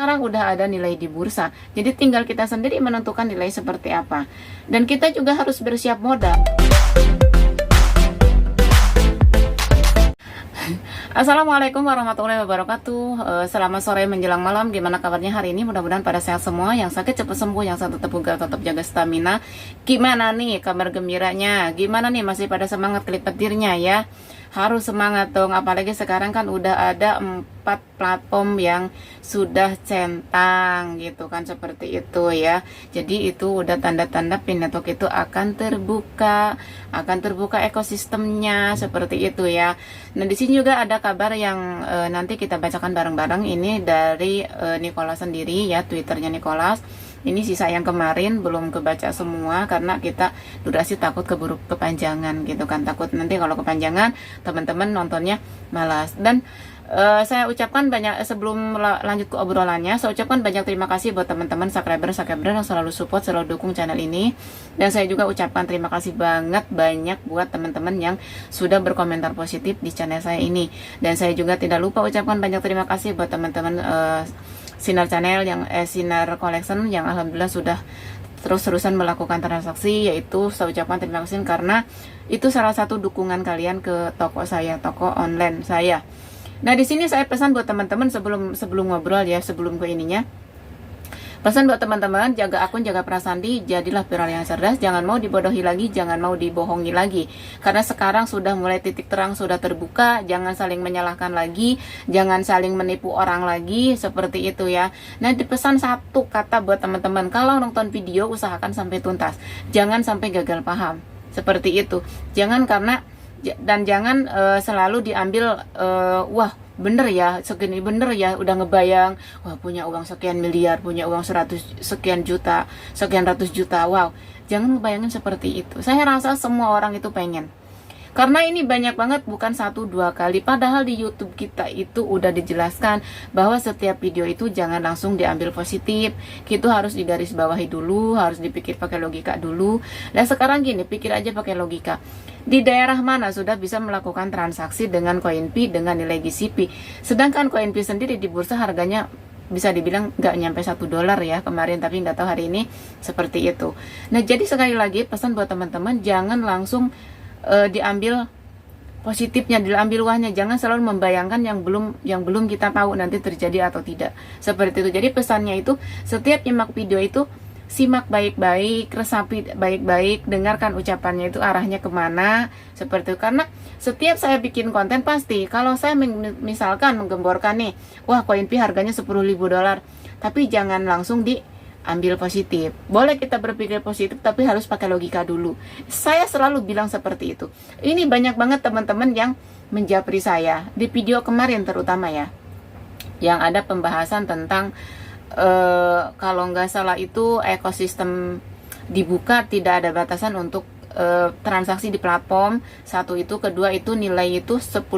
sekarang udah ada nilai di bursa. Jadi tinggal kita sendiri menentukan nilai seperti apa. Dan kita juga harus bersiap modal. Assalamualaikum warahmatullahi wabarakatuh. Selamat sore menjelang malam. Gimana kabarnya hari ini? Mudah-mudahan pada sehat semua. Yang sakit cepat sembuh, yang sakit tetap bugar, tetap jaga stamina. Gimana nih kabar gembiranya? Gimana nih, masih pada semangat klik petirnya ya? Harus semangat dong, apalagi sekarang kan udah ada 4 platform yang sudah centang gitu kan, seperti itu ya. Jadi itu udah tanda-tanda Pi Network itu akan terbuka ekosistemnya, seperti itu ya. Nah di sini juga ada kabar yang nanti kita bacakan bareng-bareng. Ini dari Nicholas sendiri ya, Twitternya Nicholas. Ini sisa yang kemarin belum kebaca semua karena kita durasi takut keburu kepanjangan gitu kan. Takut nanti kalau kepanjangan teman-teman nontonnya malas. Dan saya ucapkan banyak, sebelum lanjut ke obrolannya, saya ucapkan banyak terima kasih buat teman-teman subscriber yang selalu support, selalu dukung channel ini. Dan saya juga ucapkan terima kasih banyak buat teman-teman yang sudah berkomentar positif di channel saya ini. Dan saya juga tidak lupa ucapkan banyak terima kasih buat teman-teman Sinar Channel yang Sinar Collection yang alhamdulillah sudah terus-terusan melakukan transaksi, yaitu saya ucapkan terima kasih karena itu salah satu dukungan kalian ke toko saya, toko online saya. Nah di sini saya pesan buat teman-teman sebelum ngobrol ya, sebelum ke ininya. Pesan buat teman-teman, jaga akun, jaga perasaan diri, jadilah viral yang cerdas, jangan mau dibodohi lagi, jangan mau dibohongi lagi. Karena sekarang sudah mulai titik terang, sudah terbuka, jangan saling menyalahkan lagi, jangan saling menipu orang lagi, seperti itu ya. Nah, dipesan satu kata buat teman-teman, kalau nonton video usahakan sampai tuntas, jangan sampai gagal paham, seperti itu. Jangan jangan selalu diambil wah bener ya, segini bener ya, udah ngebayang, wah punya uang sekian miliar, punya uang 100 sekian juta, sekian ratus juta, wow, jangan ngebayangin seperti itu. Saya rasa semua orang itu pengen, karena ini banyak banget, bukan 1-2 kali. Padahal di YouTube kita itu udah dijelaskan bahwa setiap video itu jangan langsung diambil positif, itu harus digarisbawahi dulu, harus dipikir pakai logika dulu. Dan sekarang gini, pikir aja pakai logika. Di daerah mana sudah bisa melakukan transaksi dengan koin Pi dengan nilai GCP? Sedangkan koin Pi sendiri di bursa harganya bisa dibilang nggak nyampe $1 ya kemarin, tapi nggak tahu hari ini seperti itu. Nah jadi sekali lagi pesan buat teman-teman, jangan langsung diambil positifnya, diambil uangnya, jangan selalu membayangkan yang belum kita tahu nanti terjadi atau tidak, seperti itu. Jadi pesannya itu, setiap nyimak video itu simak baik-baik, resapi baik-baik, dengarkan ucapannya itu arahnya kemana, seperti itu. Karena setiap saya bikin konten pasti, kalau saya misalkan menggemborkan nih, wah koin Pi harganya $10.000, tapi jangan langsung diambil positif. Boleh kita berpikir positif, tapi harus pakai logika dulu. Saya selalu bilang seperti itu. Ini banyak banget teman-teman yang menjapri saya di video kemarin terutama ya, yang ada pembahasan tentang kalau nggak salah itu ekosistem dibuka, tidak ada batasan untuk transaksi di platform. Satu itu, kedua itu nilai itu 10.000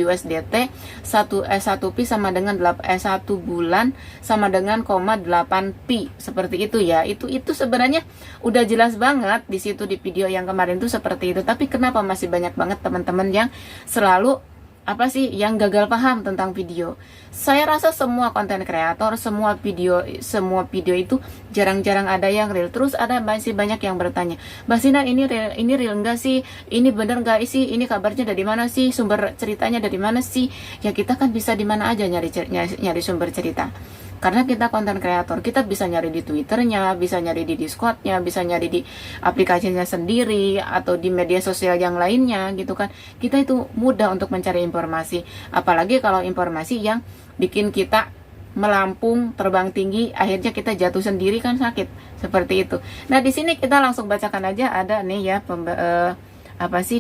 USDT, 1 Pi sama dengan 1 bulan sama dengan 0,8 Pi, seperti itu ya. Itu sebenarnya udah jelas banget di situ di video yang kemarin tuh seperti itu. Tapi kenapa masih banyak banget teman-teman yang selalu yang gagal paham tentang video? Saya rasa semua konten kreator, semua video itu jarang-jarang ada yang real. Terus masih banyak yang bertanya, Mbak Sinar ini real enggak sih? Ini bener enggak sih? Ini kabarnya dari mana sih? Sumber ceritanya dari mana sih? Ya kita kan bisa di mana aja nyari sumber cerita. Karena kita konten kreator, kita bisa nyari di Twitternya, bisa nyari di Discordnya, bisa nyari di aplikasinya sendiri, atau di media sosial yang lainnya gitu kan. Kita itu mudah untuk mencari informasi. Apalagi kalau informasi yang bikin kita melampung, terbang tinggi, akhirnya kita jatuh sendiri kan sakit, seperti itu. Nah di sini kita langsung bacakan aja, ada nih ya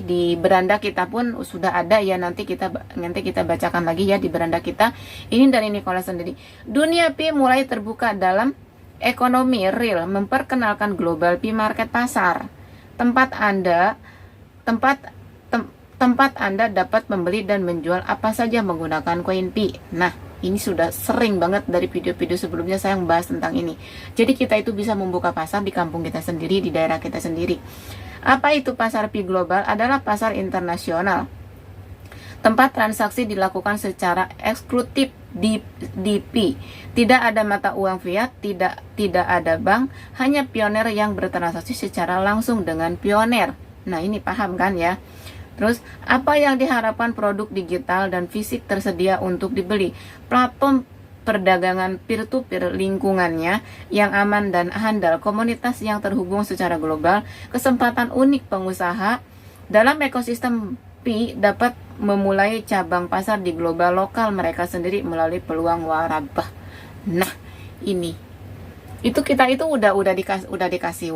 di beranda kita pun sudah ada ya, nanti kita bacakan lagi ya di beranda kita. Ini dari Nicholas sendiri. Dunia Pi mulai terbuka dalam ekonomi real, memperkenalkan global Pi market pasar. Tempat Anda dapat membeli dan menjual apa saja menggunakan koin Pi. Nah, ini sudah sering banget dari video-video sebelumnya saya membahas tentang ini. Jadi kita itu bisa membuka pasar di kampung kita sendiri, di daerah kita sendiri. Apa itu pasar Pi global? Adalah pasar internasional. Tempat transaksi dilakukan secara eksklusif di DP. Tidak ada mata uang fiat, tidak ada bank, hanya pioner yang bertransaksi secara langsung dengan pioner. Nah, ini paham kan ya? Terus, apa yang diharapkan produk digital dan fisik tersedia untuk dibeli? Platform perdagangan peer-to-peer, lingkungannya yang aman dan handal, komunitas yang terhubung secara global, kesempatan unik pengusaha dalam ekosistem Pi dapat memulai cabang pasar di global lokal mereka sendiri melalui peluang warabah. Nah, ini itu kita itu udah dikasih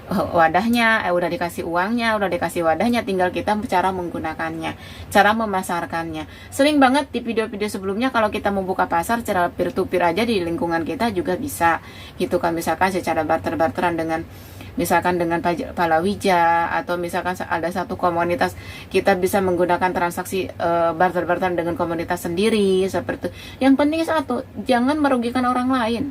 wadahnya, udah dikasih uangnya, udah dikasih wadahnya, tinggal kita cara menggunakannya, cara memasarkannya. Sering banget di video-video sebelumnya kalau kita membuka pasar secara peer to peer aja di lingkungan kita juga bisa gitu kan, misalkan secara barter-barteran dengan misalkan dengan palawija, atau misalkan ada satu komunitas kita bisa menggunakan transaksi barter-barteran dengan komunitas sendiri seperti itu. Yang penting satu, jangan merugikan orang lain.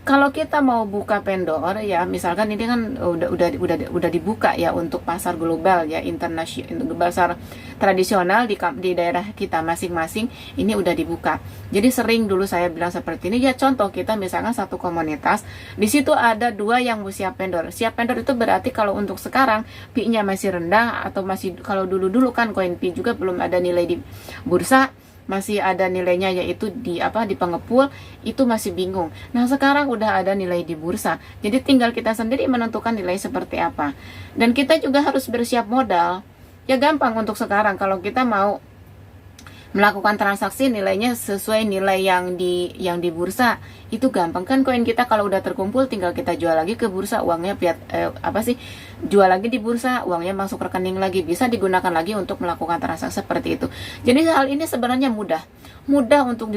Kalau kita mau buka vendor ya, misalkan ini kan udah dibuka ya untuk pasar global ya, internasional, pasar tradisional di daerah kita masing-masing ini udah dibuka. Jadi sering dulu saya bilang seperti ini ya, contoh kita misalkan satu komunitas, di situ ada 2 yang mau siap vendor. Siap vendor itu berarti kalau untuk sekarang Pi-nya masih rendah, atau masih, kalau dulu kan koin Pi juga belum ada nilai di bursa, masih ada nilainya yaitu di pengepul, itu masih bingung. Nah, sekarang udah ada nilai di bursa. Jadi tinggal kita sendiri menentukan nilai seperti apa. Dan kita juga harus bersiap modal. Ya gampang untuk sekarang kalau kita mau melakukan transaksi nilainya sesuai nilai yang di bursa, itu gampang kan. Koin kita kalau udah terkumpul tinggal kita jual lagi ke bursa, uangnya jual lagi di bursa, uangnya masuk rekening lagi, bisa digunakan lagi untuk melakukan transaksi seperti itu. Jadi hal ini sebenarnya mudah untuk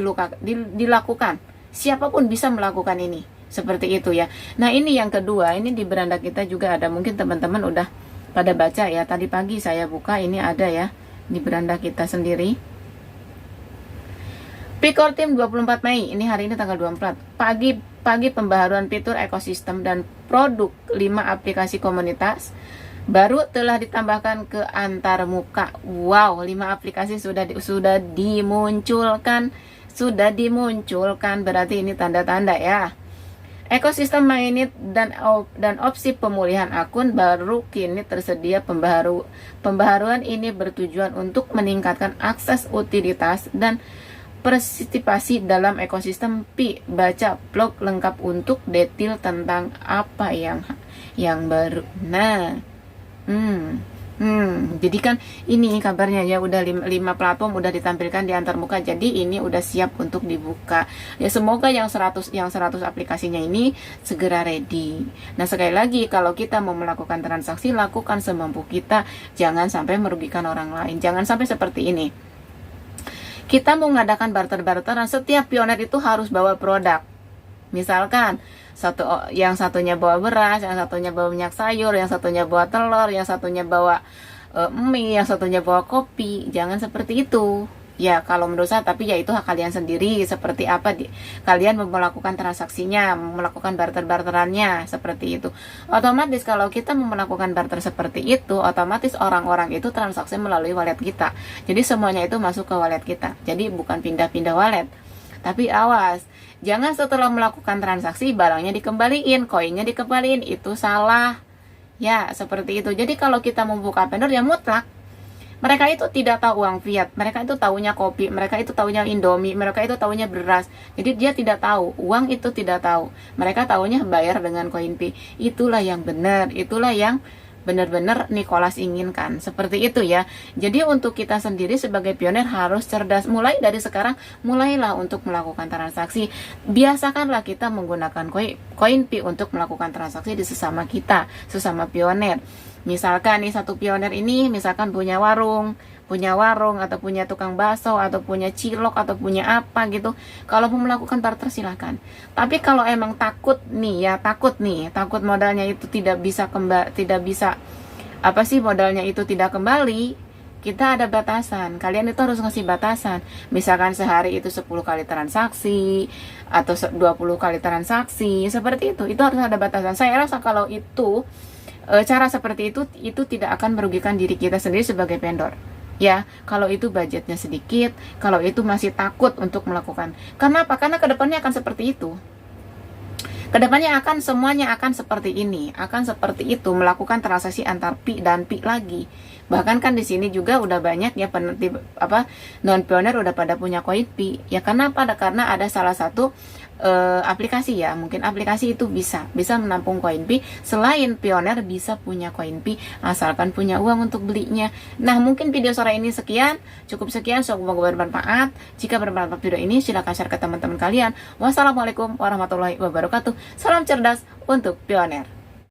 dilakukan. Siapapun bisa melakukan ini seperti itu ya. Nah, ini yang kedua, ini di beranda kita juga ada, mungkin teman-teman udah pada baca ya, tadi pagi saya buka, ini ada ya di beranda kita sendiri. Pi-Core Team 24 Mei, ini hari ini tanggal 24. Pagi pembaharuan fitur ekosistem dan produk 5 aplikasi komunitas baru telah ditambahkan ke antarmuka. Wow, 5 aplikasi sudah dimunculkan, berarti ini tanda-tanda ya. Ekosistem mainnet dan opsi pemulihan akun baru kini tersedia. Pembaharuan ini bertujuan untuk meningkatkan akses, utilitas, dan partisipasi dalam ekosistem Pi. Baca blog lengkap untuk detail tentang apa yang baru. Nah, jadi kan ini kabarnya ya, udah 5 platform udah ditampilkan di antarmuka. Jadi ini udah siap untuk dibuka. Ya semoga yang 100 aplikasinya ini segera ready. Nah, sekali lagi kalau kita mau melakukan transaksi, lakukan semampu kita, jangan sampai merugikan orang lain. Jangan sampai seperti ini. Kita mau mengadakan barter-barteran, setiap pioner itu harus bawa produk. Misalkan yang satunya bawa beras, yang satunya bawa minyak sayur, yang satunya bawa telur, yang satunya bawa mie, yang satunya bawa kopi. Jangan seperti itu. Ya, kalau menurut saya, tapi ya itu hak kalian sendiri, seperti apa kalian melakukan transaksinya, melakukan barter-barterannya, seperti itu. Otomatis kalau kita melakukan barter seperti itu, otomatis orang-orang itu transaksi melalui wallet kita. Jadi semuanya itu masuk ke wallet kita. Jadi bukan pindah-pindah wallet. Tapi awas, jangan setelah melakukan transaksi barangnya dikembaliin, koinnya dikembaliin, itu salah. Ya, seperti itu. Jadi kalau kita membuka vendor ya mutlak, mereka itu tidak tahu uang fiat, mereka itu tahunya kopi, mereka itu tahunya Indomie, mereka itu tahunya beras. Jadi dia tidak tahu, uang itu tidak tahu. Mereka tahunya bayar dengan koin Pi. Itulah yang benar, itulah yang benar-benar Nicholas inginkan. Seperti itu ya. Jadi untuk kita sendiri sebagai pioner harus cerdas. Mulai dari sekarang, mulailah untuk melakukan transaksi. Biasakanlah kita menggunakan koin Pi untuk melakukan transaksi di sesama kita, sesama pioner. Misalkan nih satu pioner ini misalkan punya warung atau punya tukang bakso atau punya cilok atau punya apa gitu. Kalau mau melakukan barter silahkan. Tapi kalau emang takut modalnya itu modalnya itu tidak kembali, kita ada batasan. Kalian itu harus ngasih batasan. Misalkan sehari itu 10 kali transaksi atau 20 kali transaksi, seperti itu. Itu harus ada batasan. Saya rasa kalau itu cara seperti itu tidak akan merugikan diri kita sendiri sebagai vendor. Ya, kalau itu budgetnya sedikit, kalau itu masih takut untuk melakukan. Karena apa? Karena kedepannya akan seperti itu. Kedepannya akan semuanya akan seperti ini, akan seperti itu, melakukan transaksi antar pi dan pi lagi. Bahkan kan di sini juga udah banyak ya non pioner udah pada punya koin pi. Ya kenapa? Karena ada salah satu aplikasi ya, mungkin aplikasi itu bisa menampung koin pi. Selain pioner bisa punya koin pi asalkan punya uang untuk belinya. Nah, mungkin video sore ini cukup sekian, semoga bermanfaat. Jika bermanfaat video ini silahkan share ke teman-teman kalian. Wassalamualaikum warahmatullahi wabarakatuh. Salam cerdas untuk pioner.